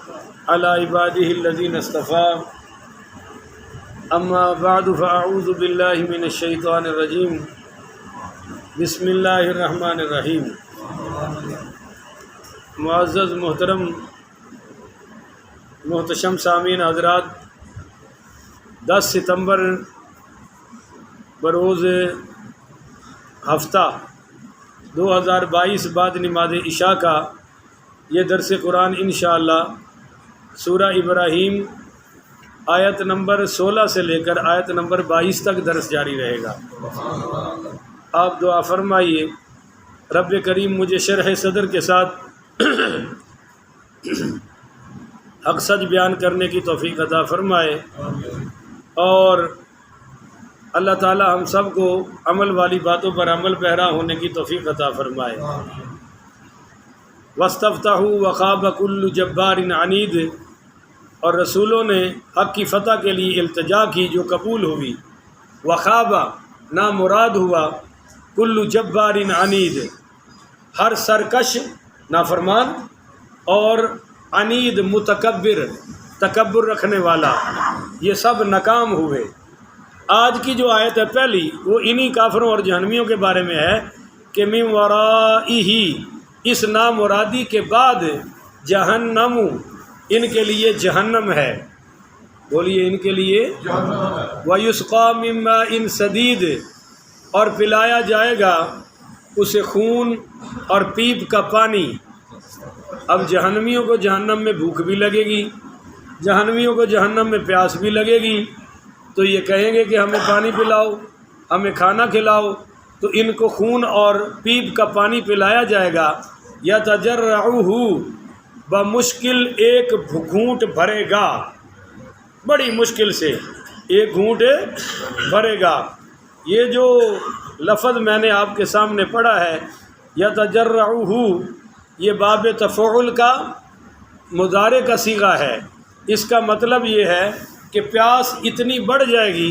على عباده الذين اصطفى اما بعد فاعوذ بالله من الشیطان الرجیم بسم اللہ الرحمن الرحیم۔ معزز محترم محتشم سامعین حضرات، 10 ستمبر بروز ہفتہ 2022 بعد نماز عشاء کا یہ درس قرآن انشاءاللہ سورہ ابراہیم آیت نمبر 16 سے لے کر آیت نمبر 22 تک درس جاری رہے گا۔ آپ دعا فرمائیے رب کریم مجھے شرح صدر کے ساتھ حق سچ بیان کرنے کی توفیق عطا فرمائے، اور اللہ تعالی ہم سب کو عمل والی باتوں پر عمل پیرا ہونے کی توفیق عطا فرمائے۔ وَاسْتَفْتَحُوا وَخَابَ كُلُّ جَبَّارٍ عَنِيدٍ، اور رسولوں نے حق کی فتح کے لیے التجا کی جو قبول ہوئی۔ وخاب نا مراد ہوا کل جبار عنید، ہر سرکش نافرمان، اور عنید متکبر تکبر رکھنے والا، یہ سب ناکام ہوئے۔ آج کی جو آیت ہے پہلی، وہ انہی کافروں اور جہنمیوں کے بارے میں ہے کہ من ورائہ، اس نامرادی کے بعد جہنم، ان کے لیے جہنم ہے۔ بولیے ان کے لیے وَيُسْقَى مِن مَّاءٍ صَدِيدٍ، اور پلایا جائے گا اسے خون اور پیپ کا پانی۔ اب جہنمیوں کو جہنم میں بھوک بھی لگے گی، جہنمیوں کو جہنم میں پیاس بھی لگے گی، تو یہ کہیں گے کہ ہمیں پانی پلاؤ، ہمیں کھانا کھلاؤ، تو ان کو خون اور پیپ کا پانی پلایا جائے گا۔ یتجرعہ، بمشکل ایک گھونٹ بھرے گا، بڑی مشکل سے ایک گھونٹ بھرے گا۔ یہ جو لفظ میں نے آپ کے سامنے پڑھا ہے یتجرعہ، یہ باب تفعل کا مضارع کا صیغہ ہے۔ اس کا مطلب یہ ہے کہ پیاس اتنی بڑھ جائے گی،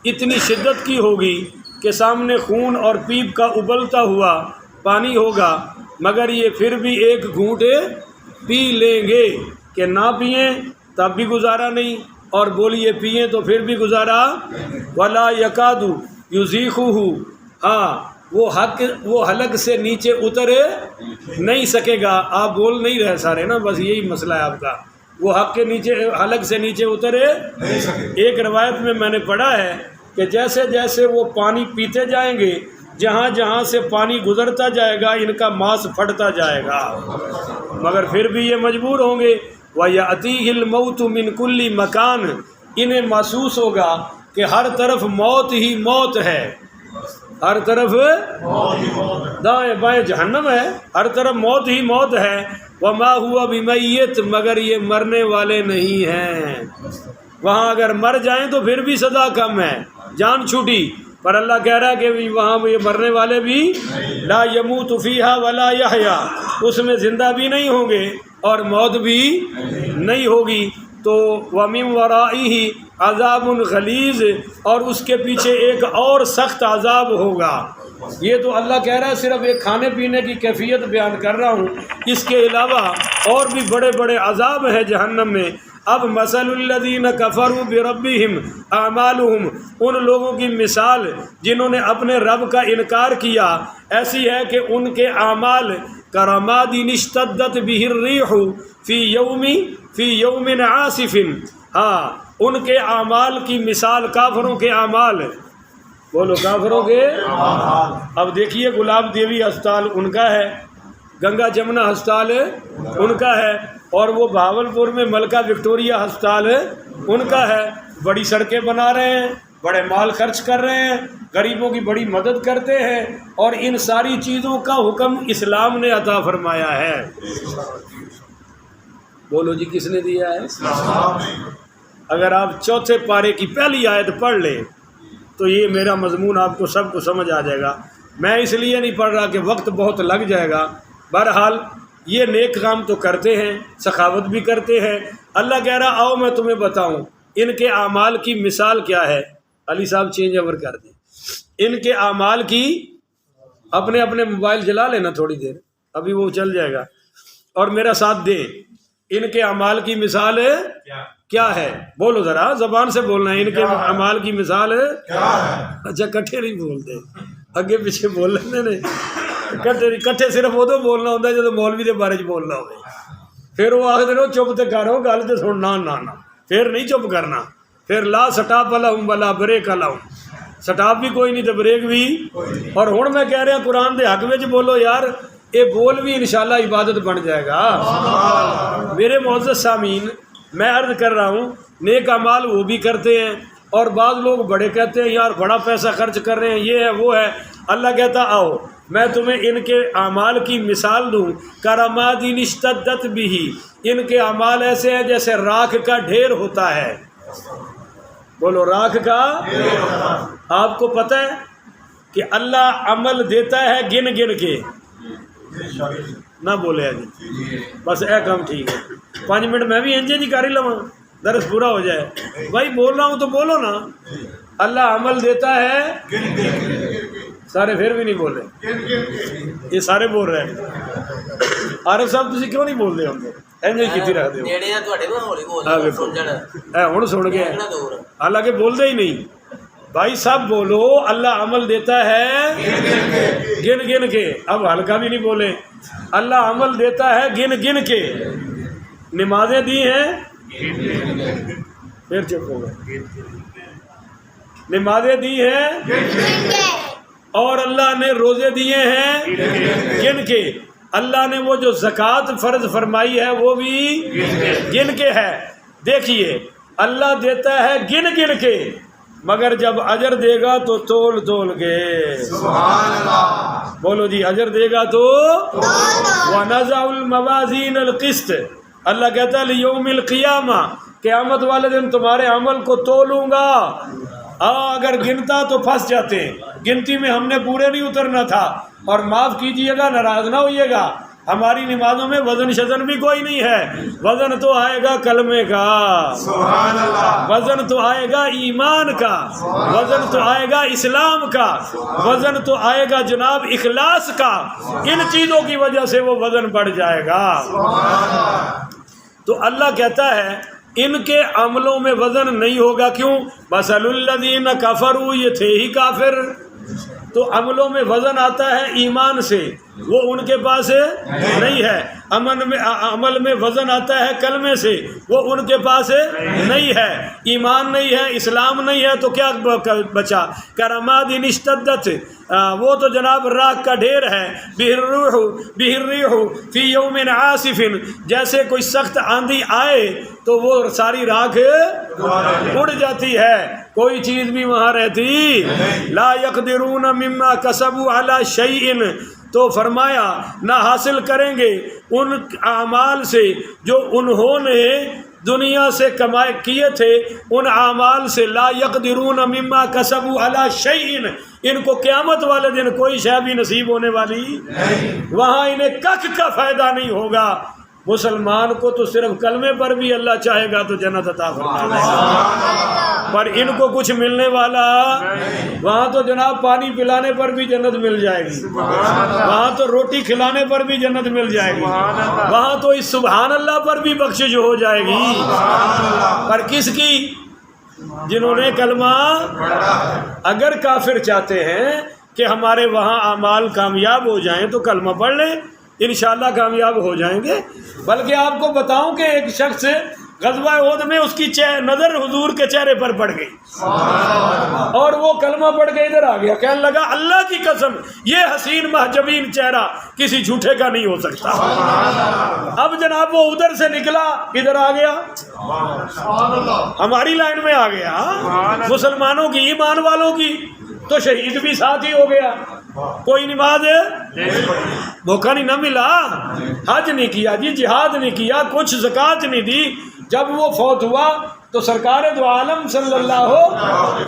اتنی شدت کی ہوگی کہ سامنے خون اور پیپ کا ابلتا ہوا پانی ہوگا، مگر یہ پھر بھی ایک گھونٹ پی لیں گے، کہ نہ پئیں تب بھی گزارا نہیں، اور بولیے پئیں تو پھر بھی گزارا۔ ولا یکاد یزیخہ، ہاں وہ حلق سے نیچے اتر نہیں سکے گا۔ آپ بول نہیں رہے سارے نا، بس یہی مسئلہ ہے آپ کا، وہ حلق سے نیچے اترے نہیں سکے۔ ایک روایت میں نے پڑھا ہے کہ جیسے جیسے وہ پانی پیتے جائیں گے، جہاں جہاں سے پانی گزرتا جائے گا ان کا ماس پھٹتا جائے گا، مگر پھر بھی یہ مجبور ہوں گے۔ وَيَأْتِيهِ الْمَوْتُ مِنْ كُلِّ مَكَانٍ، انہیں محسوس ہوگا کہ ہر طرف موت ہی موت ہے، ہر طرف دائیں بائیں جہنم ہے، ہر طرف موت ہی موت ہے۔ وَمَا هُوَ بِمَيِّتٍ، مگر یہ مرنے والے نہیں ہیں۔ وہاں اگر مر جائیں تو پھر بھی سزا کم ہے، جان چھوٹی، پر اللہ کہہ رہا ہے کہ وہاں یہ مرنے والے بھی لا یموت فیہا ولا یحیا، اس میں زندہ بھی نہیں ہوں گے اور موت بھی نہیں ہوگی۔ تو وَمِن وَرَائِهِ عذاب غلیظ، اور اس کے پیچھے ایک اور سخت عذاب ہوگا۔ یہ تو اللہ کہہ رہا ہے صرف ایک کھانے پینے کی کیفیت بیان کر رہا ہوں، اس کے علاوہ اور بھی بڑے بڑے عذاب ہیں جہنم میں۔ اب مثل الذین کفروا بربہم اعمالہم، ان لوگوں کی مثال جنہوں نے اپنے رب کا انکار کیا ایسی ہے کہ ان کے اعمال کرماد اشتدت بہ الریح فی یوم عاصف، ہاں ان کے اعمال کی مثال کافروں کے اعمال، بولو کافروں کے۔ اب دیکھیے گلاب دیوی ہسپتال ان کا ہے، گنگا جمنا ہسپتال ان کا ہے، اور وہ بہاولپور میں ملکہ وکٹوریہ ہسپتال ان کا ہے۔ بڑی سڑکیں بنا رہے ہیں، بڑے مال خرچ کر رہے ہیں، غریبوں کی بڑی مدد کرتے ہیں، اور ان ساری چیزوں کا حکم اسلام نے عطا فرمایا ہے۔ بولو جی کس نے دیا ہے؟ اگر آپ چوتھے پارے کی پہلی آیت پڑھ لیں تو یہ میرا مضمون آپ کو سب کو سمجھ آ جائے گا۔ میں اس لیے نہیں پڑھ رہا کہ وقت بہت لگ جائے گا۔ بہرحال یہ نیک کام تو کرتے ہیں، سخاوت بھی کرتے ہیں۔ اللہ کہہ رہا آؤ میں تمہیں بتاؤں ان کے اعمال کی مثال کیا ہے۔ علی صاحب چینج اوور کر دیں ان کے اعمال کی۔ اپنے موبائل جلا لینا تھوڑی دیر، ابھی وہ چل جائے گا، اور میرا ساتھ دیں۔ ان کے اعمال کی مثال کیا ہے؟ بولو ذرا، زبان سے بولنا ہے، ان کے اعمال کی مثال کیا ہے؟ اچھا کٹھے نہیں بولتے، اگے پیچھے بول لینے نے، کٹھے صرف ادو بولنا ہوتا ہے جب مولوی کے بارے بولنا ہو، پھر وہ آخر دن چپ تے کرو گل تو سننا نہ، پھر نہیں چپ کرنا، پھر لا سٹاپ لہم ولا بریک لہم، سٹاپ بھی کوئی نہیں تو بریک بھی۔ اور ہوں میں کہہ رہا قرآن دے حق میں بولو یار، یہ بول بھی انشاءاللہ عبادت بن جائے گا۔ میرے معزز سامعین، میں عرض کر رہا ہوں نیک اعمال وہ بھی کرتے ہیں، اور بعض لوگ بڑے کہتے ہیں یار بڑا پیسہ خرچ کر رہے ہیں، یہ ہے وہ ہے۔ اللہ کہتا آؤ میں تمہیں ان کے اعمال کی مثال دوں، کرامات اشتدت بھی، ان کے اعمال ایسے ہیں جیسے راکھ کا ڈھیر ہوتا ہے۔ بولو راکھ کا۔ آپ کو پتہ ہے کہ اللہ عمل دیتا ہے گن گن کے، نہ بولے جی بس اے کام ٹھیک ہے، 5 منٹ میں بھی انجے جی کر ہی لواں، درس پورا ہو جائے۔ بھائی بول رہا ہوں تو بولو نا۔ اللہ عمل دیتا ہے، سارے پھر بھی نہیں بول رہے، یہ سارے بول رہے ہیں۔ عارف صاحب تسی کیوں نہیں بول رہے ہوں گے؟ انجے کیتی رکھ دے ہوں سن گئے، حالانکہ بولتے ہی نہیں۔ بھائی سب بولو، اللہ عمل دیتا ہے گن گن کے، اب ہلکا بھی نہیں بولے۔ اللہ عمل دیتا ہے گن گن کے، نمازیں دی ہیں، پھر چپ ہو گئے، نمازیں دی ہیں اور اللہ نے روزے دیے ہیں گن کے، اللہ نے وہ جو زکوٰۃ فرض فرمائی ہے وہ بھی گن کے ہے۔ دیکھیے اللہ دیتا ہے گن گن کے، مگر جب اجر دے گا تو تول تول کے۔ سبحان اللہ، بولو جی، اجر دے گا تو وَنَزَعُ الْمَوَازِينَ الْقِسْطَ، اللہ کہتا ہے لیوم القیامہ، قیامت والے دن تمہارے عمل کو تولوں گا۔ اگر گنتا تو پھنس جاتے، گنتی میں ہم نے پورے نہیں اترنا تھا، اور معاف کیجئے گا، ناراض نہ ہوئیے گا، ہماری نمازوں میں وزن شزن بھی کوئی نہیں ہے، وزن تو آئے گا کلمے کا، سبحان اللہ، وزن تو آئے گا ایمان کا، وزن تو آئے گا اسلام کا، وزن تو آئے گا جناب اخلاص کا، ان چیزوں کی وجہ سے وہ وزن بڑھ جائے گا۔ تو اللہ کہتا ہے ان کے عملوں میں وزن نہیں ہوگا، کیوں؟ مثل الذین کفروا، یہ تھے ہی کافر، تو عملوں میں وزن آتا ہے ایمان سے، وہ ان کے پاس نہیں ہے۔ عمل میں وزن آتا ہے کلمے سے، وہ ان کے پاس نہیں ہے۔ ایمان نہیں ہے، اسلام نہیں ہے، تو کیا بچا؟ کرامات اشتدت، وہ تو جناب راکھ کا ڈھیر ہے۔ بِالرِّيحُ فی یوم عاصف، جیسے کوئی سخت آندھی آئے تو وہ ساری راکھ اڑ جاتی ہے، کوئی چیز بھی وہاں رہتی۔ لا یقدرون مما کسبوا علی شیء، تو فرمایا نہ حاصل کریں گے ان اعمال سے جو انہوں نے دنیا سے کمائے کیے تھے، ان اعمال سے۔ لا یقدرون مما کسبوا علی شیء، ان کو قیامت والے دن کوئی شے بھی نصیب ہونے والی وہاں انہیں ککھ کا فائدہ نہیں ہوگا۔ مسلمان کو تو صرف کلمے پر بھی اللہ چاہے گا تو جنت عطا فرمائے گا، پر ان کو کچھ ملنے والا، وہاں تو جناب پانی پلانے پر بھی جنت مل جائے گی، وہاں تو روٹی کھلانے پر بھی جنت مل جائے گی، وہاں تو اس سبحان اللہ پر بھی بخشش ہو جائے گی، پر کس کی؟ جنہوں نے کلمہ۔ اگر کافر چاہتے ہیں کہ ہمارے وہاں اعمال کامیاب ہو جائیں تو کلمہ پڑھ لیں، انشاءاللہ کامیاب ہو جائیں گے۔ بلکہ آپ کو بتاؤں کہ ایک شخص غزوہ احد میں اس کی نظر حضور کے چہرے پر پڑ گئی، اور وہ کلمہ پڑھ کے ادھر آ گیا، کہنے لگا اللہ کی قسم یہ حسین محجبین چہرہ کسی جھوٹے کا نہیں ہو سکتا۔ اب جناب وہ ادھر سے نکلا، ادھر آ گیا، ہماری لائن میں آ گیا، مسلمانوں کی، ایمان والوں کی، تو شہید بھی ساتھ ہی ہو گیا۔ کوئی نماز موقع نہیں نہ ملا، حج نہیں کیا جی، جہاد نہیں کیا، کچھ زکوٰۃ نہیں دی، جب وہ فوت ہوا تو سرکار دو عالم صلی اللہ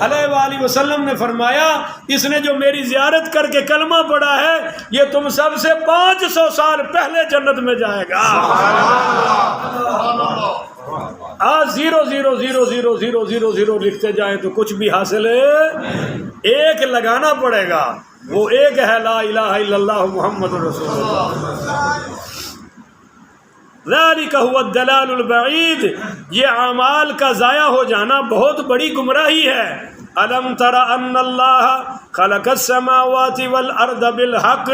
علیہ وآلہ وسلم نے فرمایا اس نے جو میری زیارت کر کے کلمہ پڑھا ہے یہ تم سب سے 500 سال پہلے جنت میں جائے گا۔ آج 0.0000000 لکھتے جائیں تو کچھ بھی حاصل ہے، ایک لگانا پڑے گا، وہ ایک ہے لا الہ الا اللہ محمد رسول اللہ۔ ذالک هو الضلال البعید، یہ اعمال کا ضائع ہو جانا بہت بڑی گمراہی ہے۔ الم تر ان اللہ خلق السماوات والارض بالحق،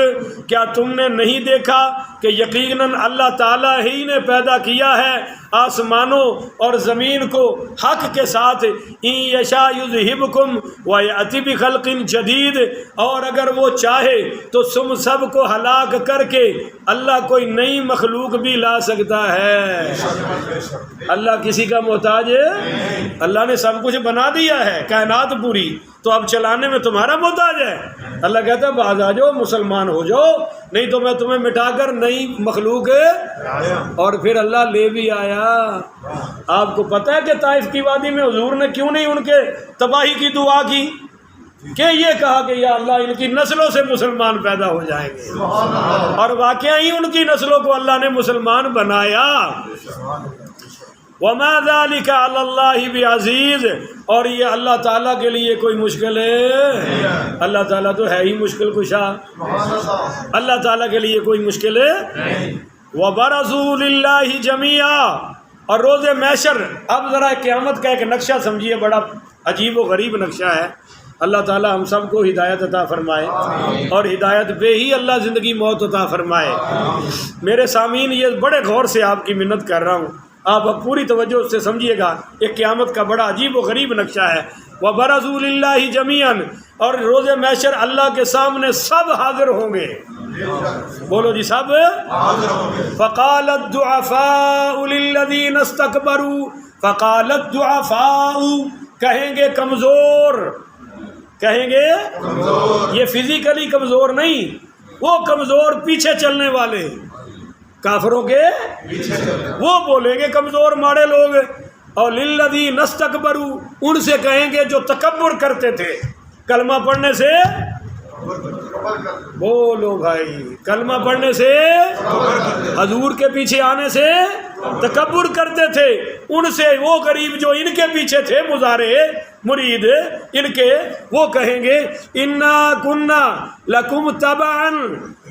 کیا تم نے نہیں دیکھا کہ یقیناً اللہ تعالیٰ ہی نے پیدا کیا ہے آسمانوں اور زمین کو حق کے ساتھ، ان یشاء یذہبکم ویأتی بخلق جدید، اور اگر وہ چاہے تو تم سب کو ہلاک کر کے اللہ کوئی نئی مخلوق بھی لا سکتا ہے۔ اللہ کسی کا محتاج ہے؟ اللہ نے سب کچھ بنا دیا ہے، کائنات پوری، تو اب چلانے میں تمہارا محتاج ہے؟ اللہ کہتا ہے باز آ جاؤ، مسلمان ہو جاؤ، نہیں تو میں تمہیں مٹا کر نئی مخلوق اور پھر اللہ لے بھی آیا۔ آپ کو پتہ ہے کہ طائف کی وادی میں حضور نے کیوں نہیں ان کے تباہی کی دعا کی؟ کہ یہ کہا کہ یا اللہ ان کی نسلوں سے مسلمان پیدا ہو جائیں گے، اور واقعہ ہی ان کی نسلوں کو اللہ نے مسلمان بنایا۔ وما ذلك علی اللہ بعزیز، اور یہ اللہ تعالیٰ کے لیے کوئی مشکل ہے؟ اللہ تعالیٰ تو ہے ہی مشکل کشا، اللہ تعالیٰ کے لیے کوئی مشکل ہے؟ وبرزوا للہ جمیعا، اور روز محشر، اب ذرا قیامت کا ایک نقشہ سمجھیے، بڑا عجیب و غریب نقشہ ہے۔ اللہ تعالیٰ ہم سب کو ہدایت عطا فرمائے، اور ہدایت پہ ہی اللہ زندگی موت عطا فرمائے۔ میرے سامعین، یہ بڑے غور سے آپ کی منت کر رہا ہوں، آپ اب پوری توجہ سے سمجھیے گا، ایک قیامت کا بڑا عجیب و غریب نقشہ ہے۔ وَبَرَزُوا لِلَّهِ جَمِيعًا، اور روز محشر اللہ کے سامنے سب حاضر ہوں گے۔ بولو جی، سب فَقَالَ الضُّعَفَاءُ لِلَّذِينَ اسْتَكْبَرُوا، فَقَالَ الضُّعَفَاءُ، کہیں گے کمزور، کہیں گے یہ فزیکلی کمزور نہیں، وہ کمزور پیچھے چلنے والے کافروں کے وہ بولیں گے کمزور ماڑے لوگ، اور للذین استکبروا، ان سے کہیں گے جو تکبر کرتے تھے کلمہ پڑھنے سے۔ بولو بھائی، کلمہ پڑھنے سے، حضور کے پیچھے آنے سے تکبر کرتے تھے، ان سے وہ غریب جو ان کے پیچھے تھے، مزارے مرید ان کے، وہ کہیں گے انا کنا لکم تبعا،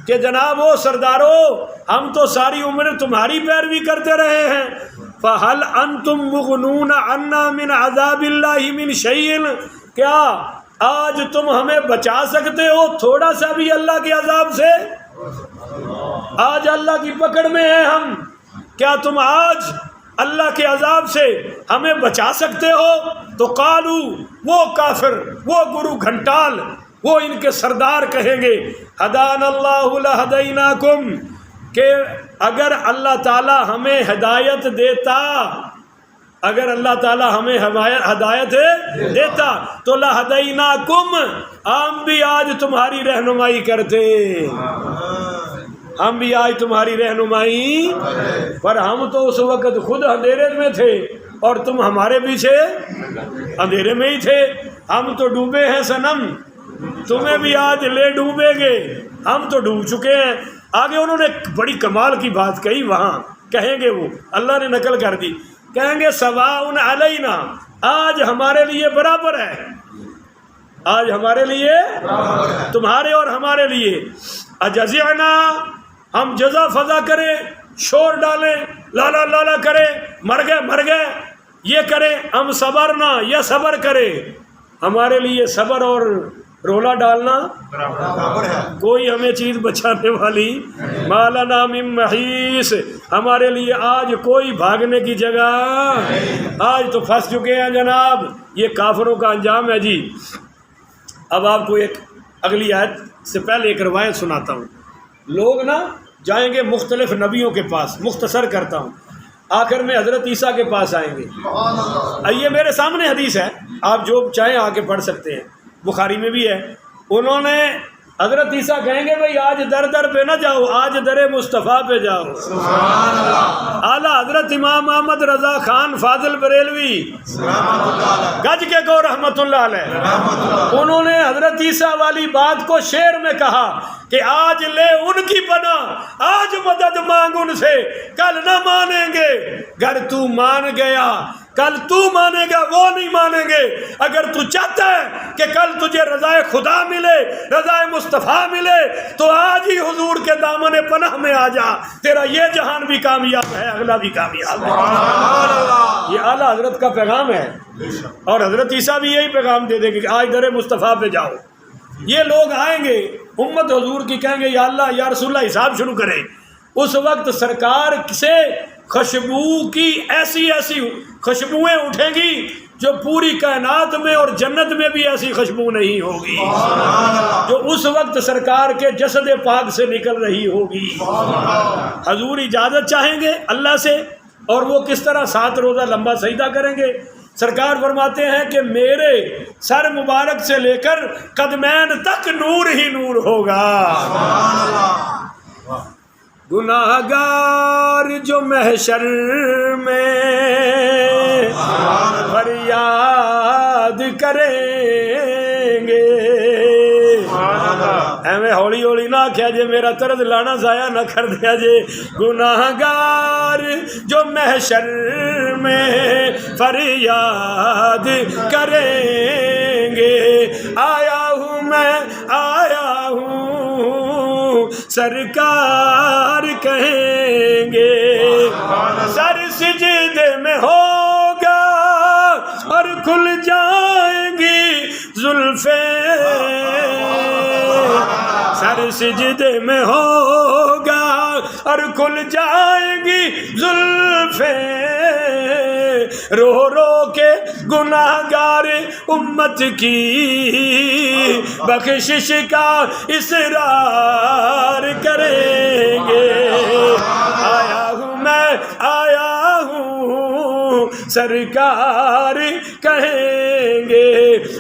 کہ جناب وہ سردارو، ہم تو ساری عمر تمہاری پیروی کرتے رہے ہیں، فہل انتم مغنون عنا من عذاب اللہ من شیء، کیا آج تم ہمیں بچا سکتے ہو تھوڑا سا بھی اللہ کے عذاب سے؟ آج اللہ کی پکڑ میں ہیں ہم، کیا تم آج اللہ کے عذاب سے ہمیں بچا سکتے ہو؟ تو قالو، وہ کافر، وہ گرو گھنٹال، وہ ان کے سردار کہیں گے ہدان اللہ لہدیناکم، کہ اگر اللہ تعالی ہمیں ہدایت دیتا، اگر اللہ تعالی ہمیں ہدایت دیتا تو لہدیناکم، ہم بھی آج تمہاری رہنمائی کرتے، ہم بھی آج تمہاری رہنمائی، پر ہم تو اس وقت خود اندھیرے میں تھے اور تم ہمارے پیچھے اندھیرے میں ہی تھے، ہم تو ڈوبے ہیں صنم، تمہیں بھی آج لے ڈوبے گے، ہم تو ڈوب چکے ہیں۔ آگے انہوں نے بڑی کمال کی بات کہی، وہاں کہیں گے، وہ اللہ نے نقل کر دی، کہیں گے سواء علینا، آج ہمارے لیے برابر ہے، آج ہمارے لیے، تمہارے اور ہمارے لیے، اجزعنا، ہم جزا فضا کریں، شور ڈالیں، لالا لالا کریں، مر گئے یہ کریں، ہم صبرنا، یا صبر کرے، ہمارے لیے صبر اور رولا ڈالنا کوئی ہمیں چیز بچانے والی، مالنا من محیص، ہمارے لیے آج کوئی بھاگنے کی جگہ، آج تو پھنس چکے ہیں جناب۔ یہ کافروں کا انجام ہے جی۔ اب آپ کو ایک اگلی آیت سے پہلے ایک روایت سناتا ہوں۔ لوگ نا جائیں گے مختلف نبیوں کے پاس، مختصر کرتا ہوں، آخر میں حضرت عیسیٰ کے پاس آئیں گے۔ یہ میرے سامنے حدیث ہے، آپ جو چاہیں آ کے پڑھ سکتے ہیں، بخاری میں بھی ہے۔ انہوں نے حضرت عیسیٰ کہیں گے بھئی آج در در پہ نہ جاؤ، آج در مصطفیٰ پہ جاؤ۔ اعلیٰ حضرت امام احمد رضا خان فاضل بریلوی گج کے کو رحمت اللہ علیہ، انہوں نے حضرت عیسیٰ والی بات کو شعر میں کہا کہ آج لے ان کی پناہ، آج مدد مانگ ان سے، کل نہ مانیں گے، گر تو مان گیا کل تو مانے گا، وہ نہیں مانیں گے۔ اگر تو چاہتا ہے کہ کل تجھے رضائے خدا ملے، رضائے مصطفیٰ ملے، تو آج ہی حضور کے دامن پناہ میں آ جا، تیرا یہ جہان بھی کامیاب ہے، اگلا بھی کامیاب ہے۔ یہ اعلیٰ حضرت کا پیغام ہے، اور حضرت عیسیٰ بھی یہی پیغام دے دیں گے کہ آج در مصطفیٰ پہ جاؤ۔ یہ لوگ آئیں گے امت حضور کی، کہیں گے یا اللہ یا رسول اللہ حساب شروع کریں۔ اس وقت سرکار سے خوشبو کی ایسی ایسی خوشبوئیں اٹھیں گی جو پوری کائنات میں اور جنت میں بھی ایسی خوشبو نہیں ہوگی جو اس وقت سرکار کے جسد پاک سے نکل رہی ہوگی۔ حضور اجازت چاہیں گے اللہ سے، اور وہ کس طرح 7 روزہ لمبا سجدہ کریں گے۔ سرکار فرماتے ہیں کہ میرے سر مبارک سے لے کر قدمین تک نور ہی نور ہوگا۔ گناہ گار جو محشر میں فریاد کریں گے، ایویں ہولی ہولی نہ کیا جے، میرا طرز لانا ضائع نہ کر دیا جے۔ گناہ گار جو محشر میں فریاد کریں گے، آیا ہوں میں آیا ہوں سرکار کہیں گے، سر سجدے میں ہوگا اور کھل جائیں گی زلفیں، سر سجدے میں ہوگا اور کھل جائیں گی زلفیں، رو رو کے گناہ گار امت کی بخشش کا اصرار کریں گے۔ آیا ہوں میں آیا ہوں سرکار کہیں گے۔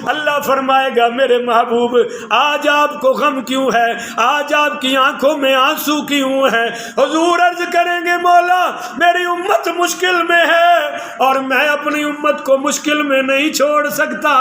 اللہ فرمائے گا میرے محبوب آج آپ کو غم کیوں ہے، آج آپ کی آنکھوں میں آنسو کیوں ہے؟ حضور عرض کریں گے مولا میری امت مشکل میں ہے اور میں اپنی امت کو مشکل میں نہیں چھوڑ سکتا،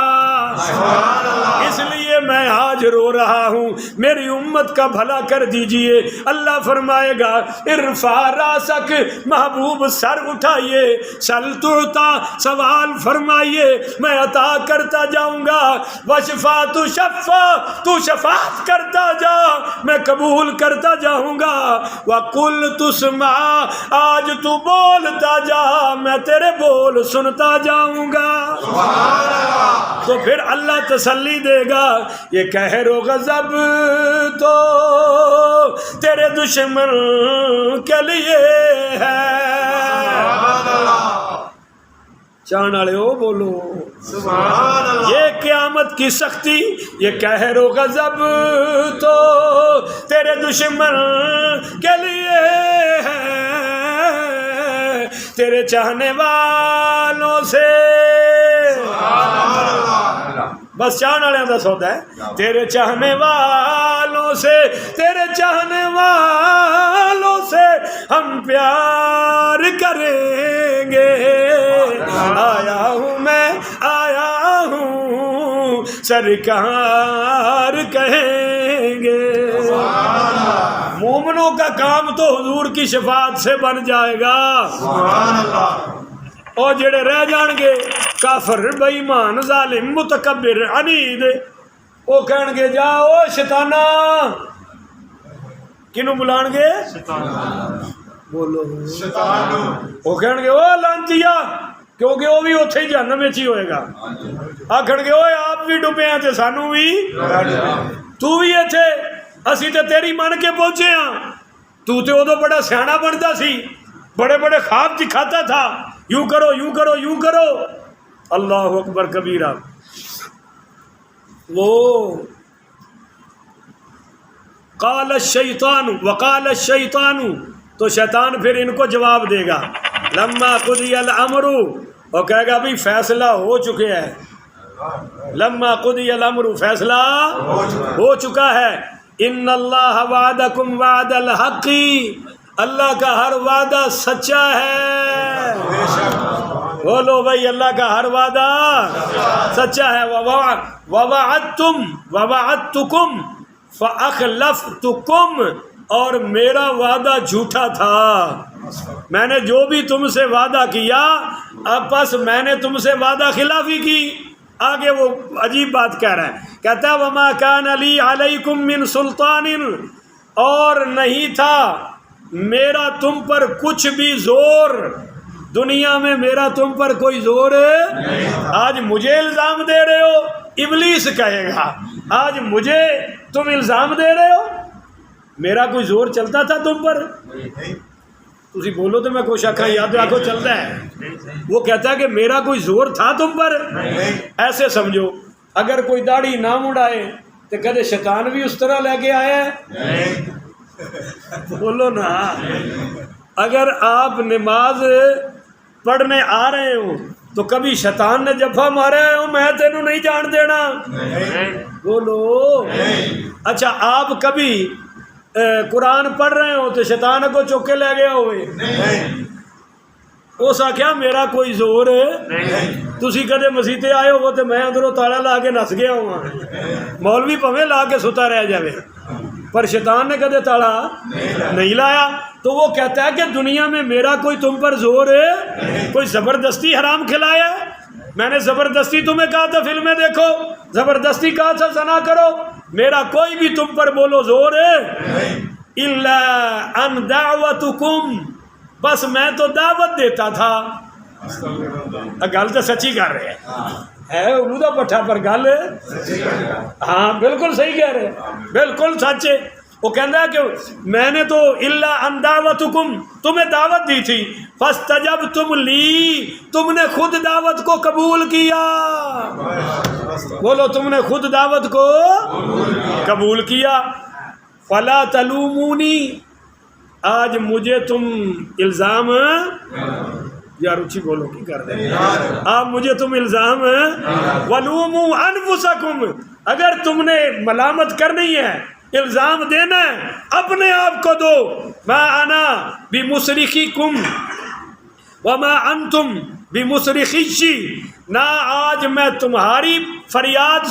اس لیے میں آج رو رہا ہوں، میری امت کا بھلا کر دیجئے۔ اللہ فرمائے گا ارفع راسک، محبوب سر اٹھائیے، سل تعطا، سوال فرمائیے میں عطا کرتا جاؤں گا، وشفا تو شفا، تو شفاعت کرتا جا میں قبول کرتا جاؤں گا، وقل تسمع، آج تو بولتا جا میں تیرے بول سنتا جاؤں گا۔ تو پھر اللہ تسلی دے گا یہ قہر و غضب تو تیرے دشمن کے لیے ہے۔ چاہنے والے ہو بولو سبحان اللہ۔ یہ قیامت کی سختی، یہ قہر و غضب تو تیرے دشمن کے لیے ہے، تیرے چاہنے والوں سے بس چاہنے والوں کا سودا ہے، تیرے چاہنے والوں سے، تیرے چاہنے والوں سے ہم پیار کریں گے۔ آیا ہوں میں آیا ہوں سرکار کہیں گے۔ مومنوں کا کام تو حضور کی شفاعت سے بن جائے گا، اور جڑے رہ جان گے کافر بے ایمان ظالم متکبر عنید، وہ کہن گے جا او شیطانہ، کنوں بلان گے؟ بولو شیطانو، وہ کہن گے او لانتیا، کیونکہ وہ بھی اتھے ہی جہنم وچ ہی ہوئے گا۔ آکھن گے اوے آپ بھی ڈوبے ہیں تے سانو بھی، تو بھی ایتھے، اسی تے تیری من کے پہنچے ہاں، تو تے ادو بڑا سیاںا بنتا سی، بڑے بڑے خواب دکھاتا تھا، یوں کرو یوں کرو یوں کرو۔ اللہ اکبر کبیرہ۔ وہ قال الشیطان وقال الشیطان، تو شیطان پھر ان کو جواب دے گا، لما قضی الامر، وہ کہے گا بھی فیصلہ ہو چکے ہے، لما قضی الامر، فیصلہ ہو چکا ہے، ان اللہ وعدکم وعد الحق، اللہ کا ہر وعدہ سچا ہے۔ بولو بھائی اللہ کا ہر وعدہ سچا ہے۔ ووعدتکم فاخلفتکم، اور میرا وعدہ جھوٹا تھا، میں نے جو بھی تم سے وعدہ کیا اب بس میں نے تم سے وعدہ خلافی کی. آگے وہ عجیب بات کہہ رہا ہے, کہتا ہے وما کان لی علیکم من سلطان, اور نہیں تھا میرا تم پر کچھ بھی زور, دنیا میں میرا تم پر کوئی زور ہے. آج مجھے الزام دے رہے ہو, ابلیس کہے گا آج مجھے تم الزام دے رہے ہو, میرا کوئی زور چلتا تھا تم پر؟ تسی بولو تو میں کوشش آکھا یاد رکھو چلتا ہے. وہ کہتا ہے کہ میرا کوئی زور تھا تم پر. ایسے سمجھو اگر کوئی داڑھی نہ مڑائے تو کہتے شیطان بھی اس طرح لے کے آیا ہے. بولو نا, اگر آپ نماز پڑھنے آ رہے ہو تو کبھی شیطان نے جفا مارا ہے میں تینوں نہیں جان دینا؟ بولو. اچھا آپ کبھی قرآن پڑھ رہے ہو تو شیطان کو چوک کے لے گیا ہوئے؟ اس آخیا میرا کوئی زور ہے. تسی کدے مسیتے آئے ہو تو میں ادھروں تالا لا کے نس گیا ہوا, مولوی پویں لا کے ستا رہ جاوے پر شیطان نے کدے تالا نہیں لایا. تو وہ کہتا ہے کہ دنیا میں میرا کوئی تم پر زور ہے؟ کوئی زبردستی حرام کھلایا ہے؟ میں نے زبردستی تمہیں کہا تھا فلمیں دیکھو, زبردستی کہا تھا زنا کرو, میرا کوئی بھی تم پر بولو زور ہے؟ الا ان دعوتکم, بس میں تو دعوت دیتا تھا. گل تو سچی کر رہے ہے الودہ پٹھا پر گل, ہاں بالکل صحیح کہہ رہے, بالکل سچ ہے. وہ کہتا ہے کہ میں نے تو الا ان دعوتکم, تمہیں دعوت دی تھی, فاستجبتم لی, تم نے خود دعوت کو قبول کیا. بولو تم نے خود دعوت کو قبول کیا. فلا تلومونی, آج مجھے تم الزام, یار اچھی بولو کی کر دیں آپ مجھے تم الزام, ولوموا انفسکم, اگر تم نے ملامت کرنی ہے الزام دینا ہے اپنے آپ کو دو. ما انا بمصرخکم وما انتم بمصرخی, نہ آج میں تمہاری فریاد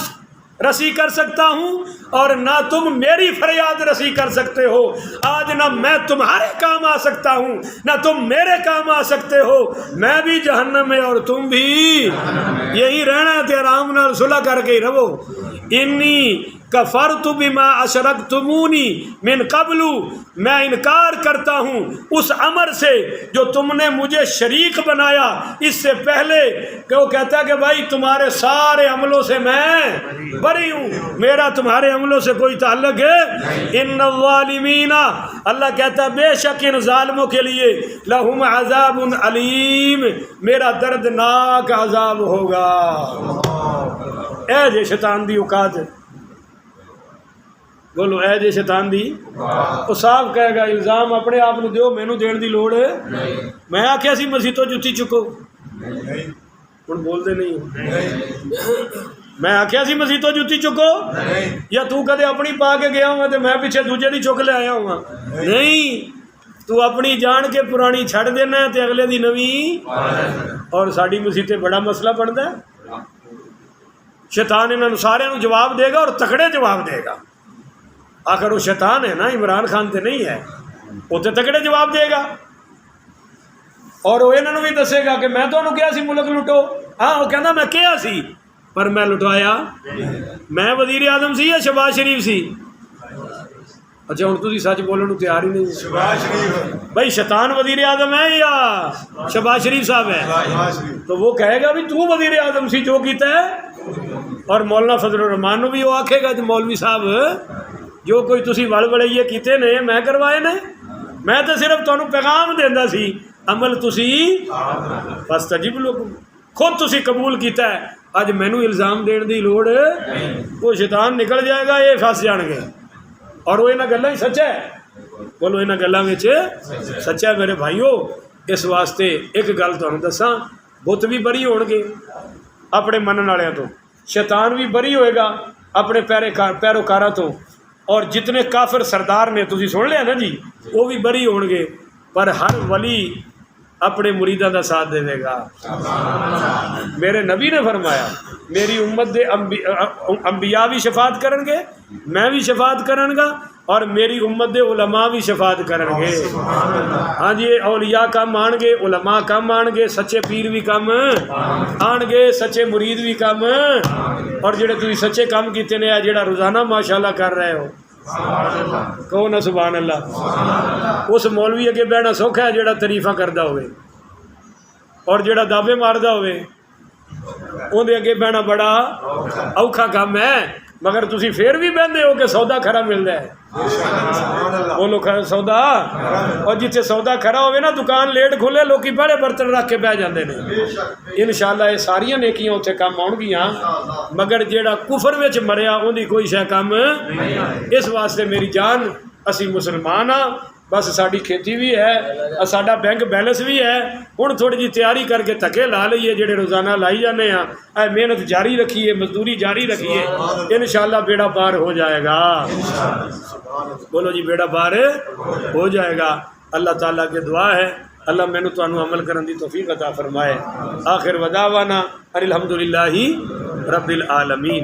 رسی کر سکتا ہوں اور نہ تم میری فریاد رسی کر سکتے ہو. آج نہ میں تمہارے کام آ سکتا ہوں نہ تم میرے کام آ سکتے ہو. میں بھی جہنم میں اور تم بھی, یہی رہنا ہے, آرام نال صلح کر کے ہی رہو. انی کفرت بما اشرکتمونی من قبل, میں انکار کرتا ہوں اس امر سے جو تم نے مجھے شریک بنایا اس سے پہلے. کہ وہ کہتا ہے کہ بھائی تمہارے سارے عملوں سے میں بری ہوں, میرا تمہارے عملوں سے کوئی تعلق ہے. ان الظالمین, اللہ کہتا ہے بے شک ان ظالموں کے لیے لہم عذاب علیم, میرا دردناک عذاب ہوگا. اے جے شیطان دی اوقات, بولو اے جے شیطان دی, وہ صاف کہے گا الزام اپنے آپ نو دیو, مینوں دین دی لوڑ ہے. میں آخیا سی مسیح تو جتی چکو, ہن بول دے نہیں. میں آخیا سی مسیح تو جتی چکو, یا تو کدے اپنی پا کے گیا ہوا تو میں پیچھے دوجے دی چک لے آیا ہوا؟ نہیں, تو اپنی جان کے پرانی چھڑ دینا تے اگلے دی نویں. اور ساڈی مسیح تے بڑا مسئلہ بنتا ہے. شیطان انہوں سارے نو جواب دے گا اور تکڑے جواب دے گا. آخر وہ شیطان ہے نا, عمران خان تے نہیں ہے, وہ تے تکڑے جواب دے گا. اور وہ انہوں بھی دسے گا کہ میں تو انہوں کیا سی ملک لٹو. ہاں وہ کہنا میں کیا سی پر میں لٹوایا, میں وزیر اعظم سی یا شہباز شریف سی؟ اچھا ہوں تھی سچ بولنے کو تیار ہی نہیں. بھائی شیطان وزیر اعظم ہے یا شہباز شریف صاحب ہے؟ تو وہ کہے گا بھی تو وزیر اعظم سی جو کیتا ہے. اور مولانا فضل الرحمان نو بھی وہ آکھے گا کہ مولوی صاحب جو کوئی تسی وڑ وڑائیے کیتے نے میں کروائے نے, میں تو صرف تانوں پیغام دیندا سی, عمل تسی فاستجب لکم, خود تسی قبول کیتا ہے. اج مینوں الزام دین دی لوڑ, وہ شیطان نکل جائے گا, یہ پھس جان گے. اور وہ انہاں گلاں سچا ہے, بولو انہاں گلاں وچ سچا ہے میرے بھائیو. اس واسطے ایک گل تانوں دساں, بت بھی بری ہون گے اپنے منن والےاں تو, شیطان بھی بری ہوئے گا اپنے پیروکاراں تو, اور جتنے کافر سردار نے تسی سن لیا نا جی, وہ بھی بری ہون گے. پر ہر ولی اپنے مریداں دا ساتھ دے گا. میرے نبی نے فرمایا میری امت دے انبیاء بھی شفاعت کرن گے, میں بھی شفاعت کرن گا, اور میری امت دے علماء بھی شفاعت کرن گے. ہاں جی اولیاء کم آن گے, علماء کم آن گے, سچے پیر بھی کم آن گے, سچے مرید بھی کم. اور جڑے تسی سچے کام کیتے نے جڑا روزانہ ماشاءاللہ کر رہے ہو کہو نا سبحان اللہ. اس مولوی اگے بہنا سوکھا ہے جڑا تعریفاں کردا ہوئے, اور جڑا دعوے ماردا ہوئے اون دے اگے بہنا بڑا اوکھا کام ہے. مگر تسی پھر بھی بہندے ہو کہ سودا کھرا ملدا ہے. بولو سودا. اور جتھے سودا کھرا ہوئے نا دکان لیٹ کھولے لوکی بڑے برتن رکھ کے بہ جاندے نے. انشاءاللہ یہ ساریاں نیکیاں اتنے کام آن گیاں, مگر جیڑا کفر وچ مریا ان دی کوئی شے کم. اس واسطے میری جان اسی مسلمان ہاں, بس ساری کھیتی بھی ہے, ساڈا بینک بیلنس بھی ہے. ہن تھوڑی جی تیاری کر کے تھکے لا لئیے جڑے روزانہ لائی جانے ہاں, اے محنت جاری رکھیے, مزدوری جاری رکھیے, انشاءاللہ بیڑا پار ہو جائے گا. بولو جی بیڑا پار ہو جائے گا. اللہ تعالیٰ کے دعا ہے اللہ مینوں تانوں عمل کرن دی توفیق عطا فرمائے. آخر ودعوانا الحمدللہ رب العالمین.